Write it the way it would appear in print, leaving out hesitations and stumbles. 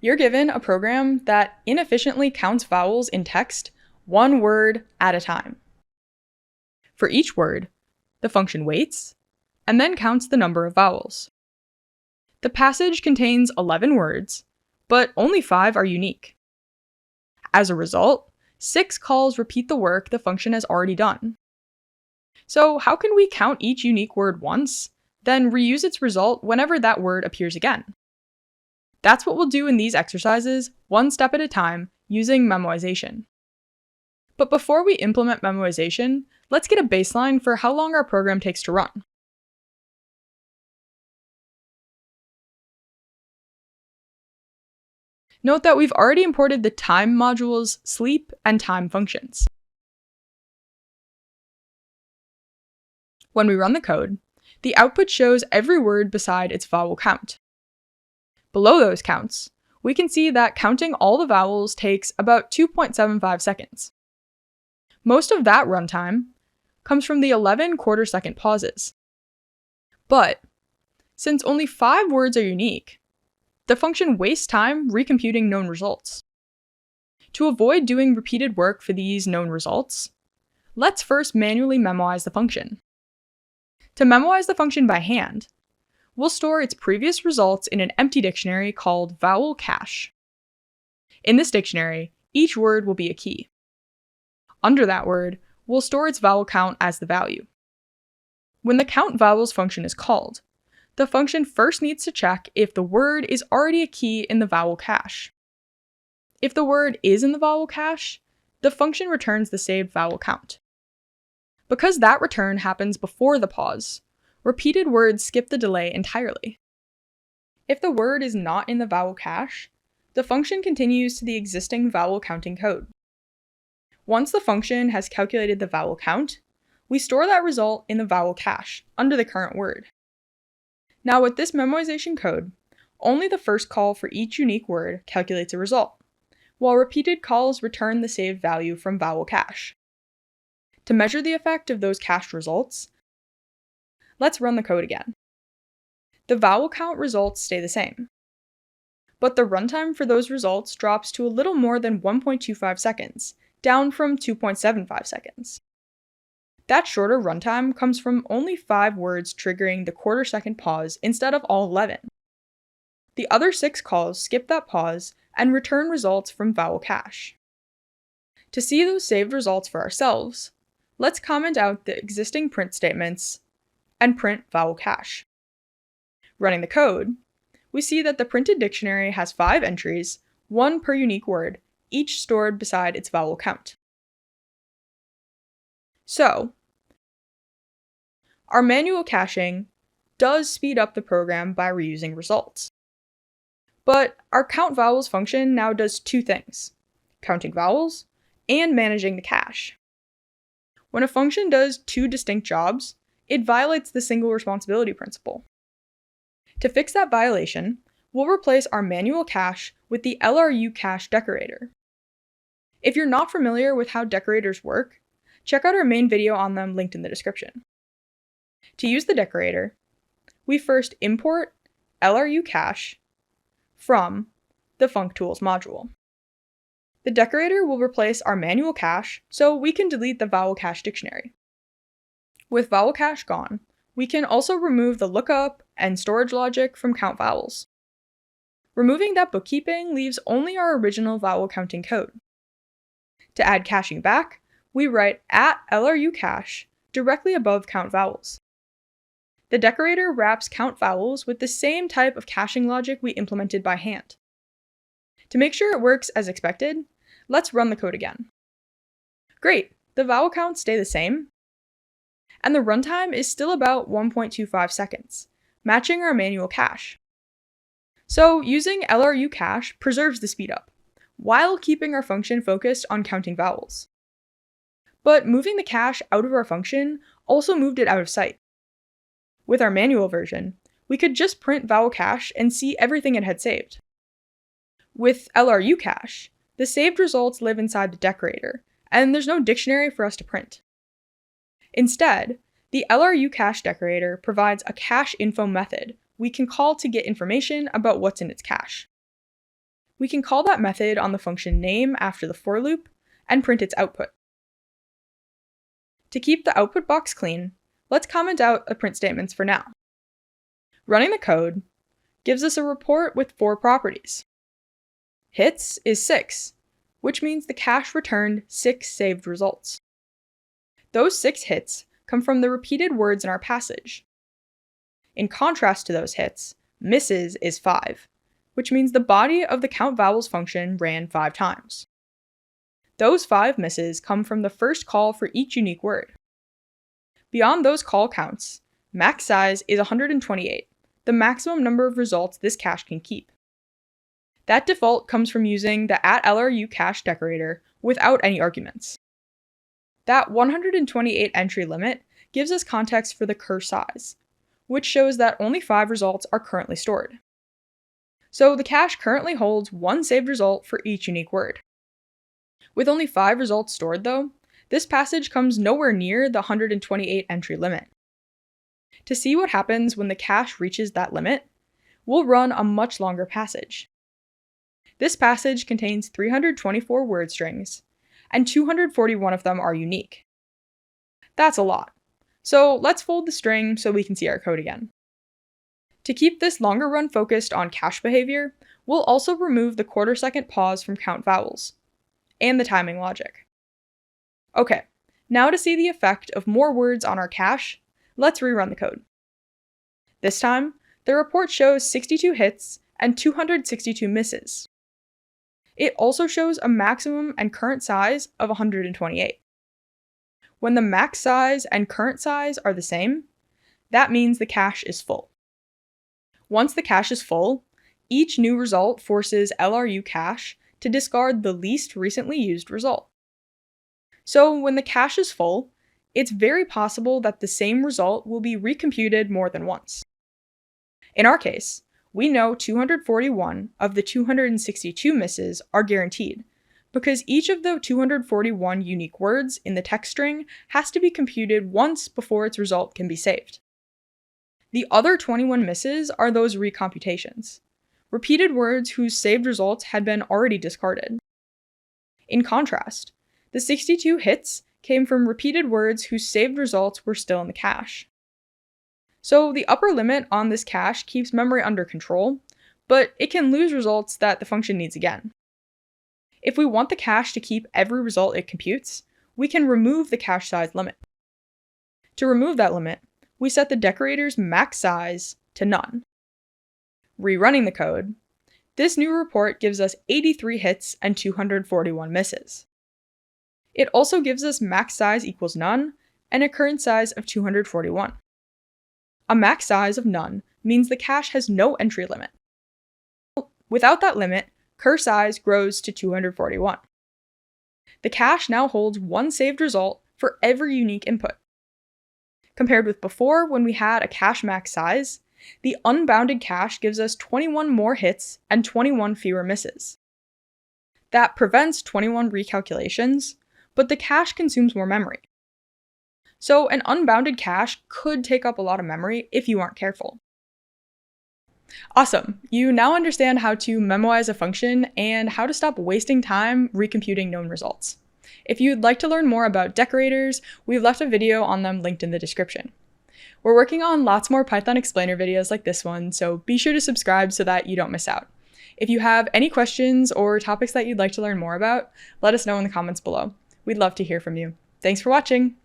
You're given a program that inefficiently counts vowels in text one word at a time. For each word, the function waits and then counts the number of vowels. The passage contains 11 words, but only 5 are unique. As a result, 6 calls repeat the work the function has already done. So how can we count each unique word once, then reuse its result whenever that word appears again? That's what we'll do in these exercises, one step at a time, using memoization. But before we implement memoization, let's get a baseline for how long our program takes to run. Note that we've already imported the time module's sleep and time functions. When we run the code, the output shows every word beside its vowel count. Below those counts, we can see that counting all the vowels takes about 2.75 seconds. Most of that runtime comes from the 11 quarter-second pauses. But, since only 5 words are unique, the function wastes time recomputing known results. To avoid doing repeated work for these known results, let's first manually memoize the function. To memoize the function by hand, we'll store its previous results in an empty dictionary called vowel cache. In this dictionary, each word will be a key. Under that word, we'll store its vowel count as the value. When the count vowels function is called, the function first needs to check if the word is already a key in the vowel cache. If the word is in the vowel cache, the function returns the saved vowel count. Because that return happens before the pause, repeated words skip the delay entirely. If the word is not in the vowel cache, the function continues to the existing vowel counting code. Once the function has calculated the vowel count, we store that result in the vowel cache under the current word. Now with this memoization code, only the first call for each unique word calculates a result, while repeated calls return the saved value from vowel cache. To measure the effect of those cached results, let's run the code again. The vowel count results stay the same, but the runtime for those results drops to a little more than 1.25 seconds, down from 2.75 seconds. That shorter runtime comes from only 5 words triggering the quarter-second pause instead of all 11. The other 6 calls skip that pause and return results from vowel cache. To see those saved results for ourselves, let's comment out the existing print statements and print vowel cache. Running the code, we see that the printed dictionary has 5 entries, 1 per unique word, each stored beside its vowel count. So, our manual caching does speed up the program by reusing results. But our count vowels function now does 2 things: counting vowels and managing the cache. When a function does 2 distinct jobs, it violates the single responsibility principle. To fix that violation, we'll replace our manual cache with the LRU cache decorator. If you're not familiar with how decorators work, check out our main video on them linked in the description. To use the decorator, we first import LRU cache from the functools module. The decorator will replace our manual cache so we can delete the vowel cache dictionary. With vowel cache gone, we can also remove the lookup and storage logic from count vowels. Removing that bookkeeping leaves only our original vowel counting code. To add caching back, we write @LRU cache directly above count vowels. The decorator wraps count vowels with the same type of caching logic we implemented by hand. To make sure it works as expected, let's run the code again. Great, the vowel counts stay the same, and the runtime is still about 1.25 seconds, matching our manual cache. So using LRU cache preserves the speedup, while keeping our function focused on counting vowels. But moving the cache out of our function also moved it out of sight. With our manual version, we could just print vowel cache and see everything it had saved. With LRU cache, the saved results live inside the decorator, and there's no dictionary for us to print. Instead, the LRU cache decorator provides a cache info method we can call to get information about what's in its cache. we can call that method on the function name after the for loop and print its output. To keep the output box clean, let's comment out the print statements for now. Running the code gives us a report with 4 properties. Hits is 6, which means the cache returned 6 saved results. Those 6 hits come from the repeated words in our passage. In contrast to those hits, misses is 5, which means the body of the count vowels function ran 5 times. Those 5 misses come from the first call for each unique word. Beyond those call counts, max size is 128, the maximum number of results this cache can keep. That default comes from using the @LRU cache decorator without any arguments. That 128 entry limit gives us context for the cur size, which shows that only 5 results are currently stored. So the cache currently holds 1 saved result for each unique word. With only 5 results stored though, this passage comes nowhere near the 128 entry limit. To see what happens when the cache reaches that limit, we'll run a much longer passage. This passage contains 324 word strings, and 241 of them are unique. That's a lot. So let's fold the string so we can see our code again. To keep this longer run focused on cache behavior, we'll also remove the quarter-second pause from count vowels, and the timing logic. Okay, now to see the effect of more words on our cache, let's rerun the code. This time, the report shows 62 hits and 262 misses. It also shows a maximum and current size of 128. When the max size and current size are the same, that means the cache is full. Once the cache is full, each new result forces LRU cache to discard the least recently used result. So when the cache is full, it's very possible that the same result will be recomputed more than once. In our case, we know 241 of the 262 misses are guaranteed, because each of the 241 unique words in the text string has to be computed once before its result can be saved. The other 21 misses are those recomputations, repeated words whose saved results had been already discarded. In contrast, the 62 hits came from repeated words whose saved results were still in the cache. So the upper limit on this cache keeps memory under control, but it can lose results that the function needs again. If we want the cache to keep every result it computes, we can remove the cache size limit. To remove that limit, we set the decorator's max size to none. Rerunning the code, this new report gives us 83 hits and 241 misses. It also gives us max size equals none and a current size of 241. A max size of none means the cache has no entry limit. Without that limit, cur size grows to 241. The cache now holds 1 saved result for every unique input. Compared with before, when we had a cache max size, the unbounded cache gives us 21 more hits and 21 fewer misses. That prevents 21 recalculations, but the cache consumes more memory. So an unbounded cache could take up a lot of memory if you aren't careful. Awesome! You now understand how to memoize a function and how to stop wasting time recomputing known results. If you'd like to learn more about decorators, we've left a video on them linked in the description. We're working on lots more Python explainer videos like this one, so be sure to subscribe so that you don't miss out. If you have any questions or topics that you'd like to learn more about, let us know in the comments below. We'd love to hear from you. Thanks for watching!